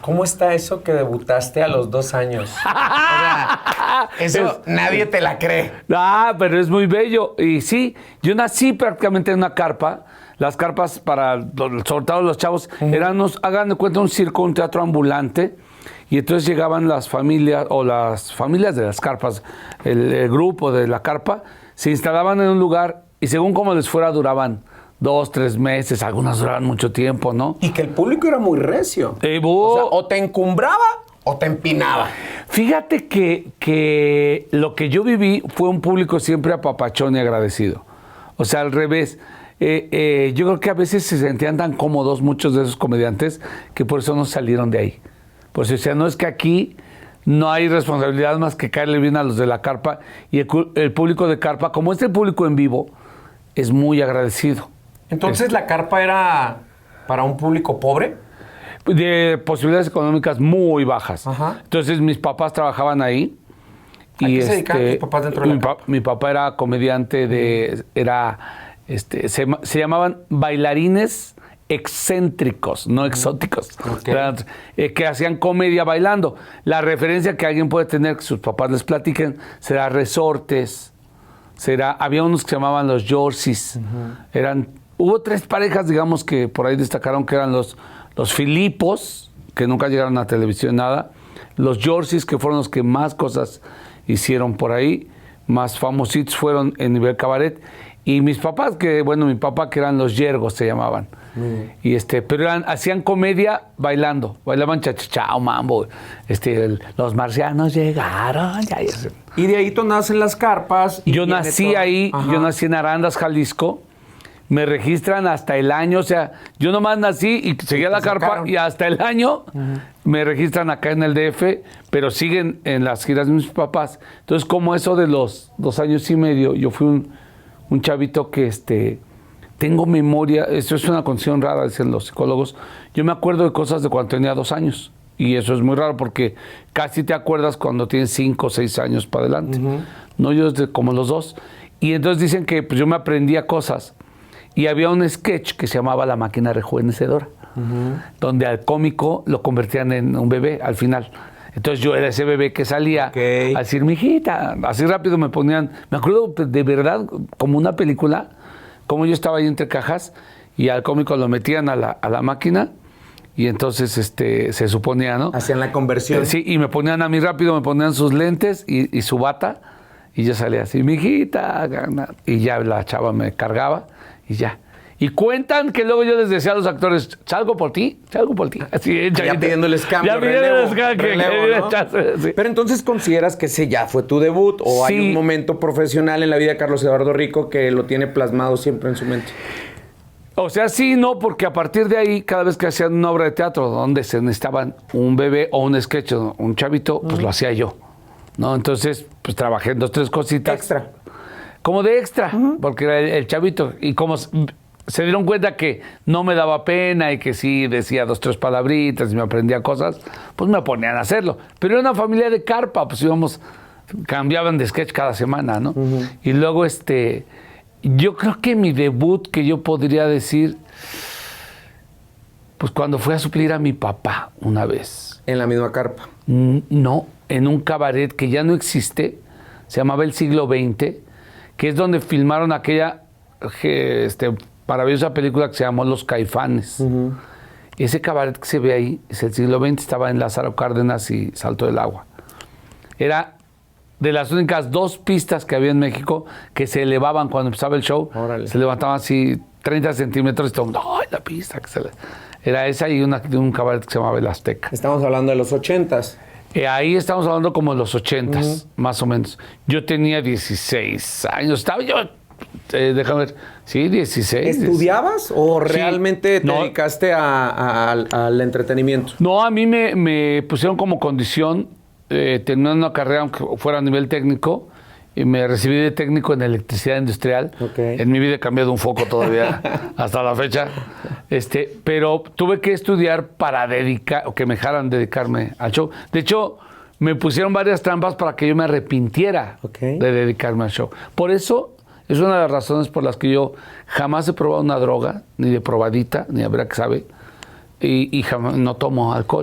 ¿Cómo está eso que debutaste a los 2 años? O sea, eso nadie te la cree. Ah, pero es muy bello. Y sí, yo nací prácticamente en una carpa. Las carpas para, sobre todo los chavos, eran, hagan de cuenta, un circo, un teatro ambulante. Y entonces llegaban las familias, o las familias de las carpas, el grupo de la carpa, se instalaban en un lugar y según como les fuera duraban 2, 3 meses, algunas duraban mucho tiempo, ¿no? Y que el público era muy recio. O sea, o te encumbraba o te empinaba. Fíjate que lo que yo viví fue un público siempre apapachón y agradecido. O sea, al revés. Yo creo que a veces se sentían tan cómodos muchos de esos comediantes que por eso no salieron de ahí. Pues, o sea, no es que aquí no hay responsabilidad más que caerle bien a los de la carpa. Y el público de carpa, como es el público en vivo, es muy agradecido. Entonces, ¿la carpa era para un público pobre? De posibilidades económicas muy bajas. Ajá. Entonces, mis papás trabajaban ahí. ¿A qué se dedicaban tus papás dentro de la carpa? Mi papá era comediante se llamaban bailarines excéntricos, no exóticos, que hacían comedia bailando. La referencia que alguien puede tener, que sus papás les platiquen, será resortes, había unos que se llamaban los Yorsis, hubo 3 parejas, digamos, que por ahí destacaron, que eran los Filipos, que nunca llegaron a televisión, nada, los Yorsis, que fueron los que más cosas hicieron por ahí, más famositos fueron en nivel cabaret, y mis papás, mi papá, que eran los Yergos, se llamaban. Y pero hacían comedia bailando, bailaban cha-cha-cha, mambo, los marcianos llegaron. Y de ahí tú naces en las carpas. Yo nací ahí, yo nací en Arandas, Jalisco. Me registran hasta el año, o sea, yo nomás nací y seguía la carpa y hasta el año me registran acá en el DF, pero siguen en las giras de mis papás. Entonces, como eso de los 2 años y medio, yo fui un chavito que tengo memoria, eso es una condición rara, dicen los psicólogos. Yo me acuerdo de cosas de cuando tenía 2 años. Y eso es muy raro porque casi te acuerdas cuando tienes 5 o 6 años para adelante. No, yo desde como los 2. Y entonces dicen que pues, yo me aprendía cosas. Y había un sketch que se llamaba La Máquina Rejuvenecedora, donde al cómico lo convertían en un bebé al final. Entonces yo era ese bebé que salía a decir, mijita, así rápido me ponían. Me acuerdo de verdad, como una película, como yo estaba ahí entre cajas y al cómico lo metían a la máquina y entonces se suponía, ¿no? Hacían la conversión. Sí, y me ponían a mí rápido, me ponían sus lentes y su bata y yo salía así, mijita, y ya la chava me cargaba y ya. Y cuentan que luego yo les decía a los actores, salgo por ti. Así, ya pidiéndoles cambio, relevo, ¿no? Sí. Pero entonces, ¿consideras que ese ya fue tu debut? ¿O hay un momento profesional en la vida de Carlos Eduardo Rico que lo tiene plasmado siempre en su mente? O sea, sí, no, porque a partir de ahí, cada vez que hacían una obra de teatro donde se necesitaban un bebé o un sketch, un chavito, pues lo hacía yo, ¿no? Entonces, pues trabajé en 2, 3 cositas. Extra. Como de extra, porque era el chavito. Y como se dieron cuenta que no me daba pena y que sí decía 2, 3 palabritas y me aprendía cosas, pues me ponían a hacerlo. Pero era una familia de carpa, pues cambiaban de sketch cada semana, ¿no? Y luego, yo creo que mi debut, que yo podría decir, pues cuando fui a suplir a mi papá una vez. ¿En la misma carpa? No, en un cabaret que ya no existe, se llamaba El Siglo XX, que es donde filmaron aquella maravillosa película que se llamó Los Caifanes. Ese cabaret que se ve ahí, es El Siglo XX, estaba en Lázaro Cárdenas y Salto del Agua. Era de las únicas 2 pistas que había en México que se elevaban cuando empezaba el show. Órale. Se levantaban así 30 centímetros y todo el mundo, ¡ay, la pista! Era esa y un cabaret que se llamaba El Azteca. Estamos hablando de los 80s. Ahí estamos hablando como de los 80s, más o menos. Yo tenía 16 años. Estaba yo, déjame ver, sí, 16. ¿Estudiabas o realmente te no, dedicaste al entretenimiento? No, a mí me pusieron como condición terminar una carrera, aunque fuera a nivel técnico, y me recibí de técnico en electricidad industrial. En mi vida he cambiado un foco todavía hasta la fecha. Pero tuve que estudiar para que me dejaran dedicarme al show. De hecho, me pusieron varias trampas para que yo me arrepintiera de dedicarme al show. Por eso es una de las razones por las que yo jamás he probado una droga, ni de probadita, ni a ver a qué sabe, y jamás no tomo alcohol.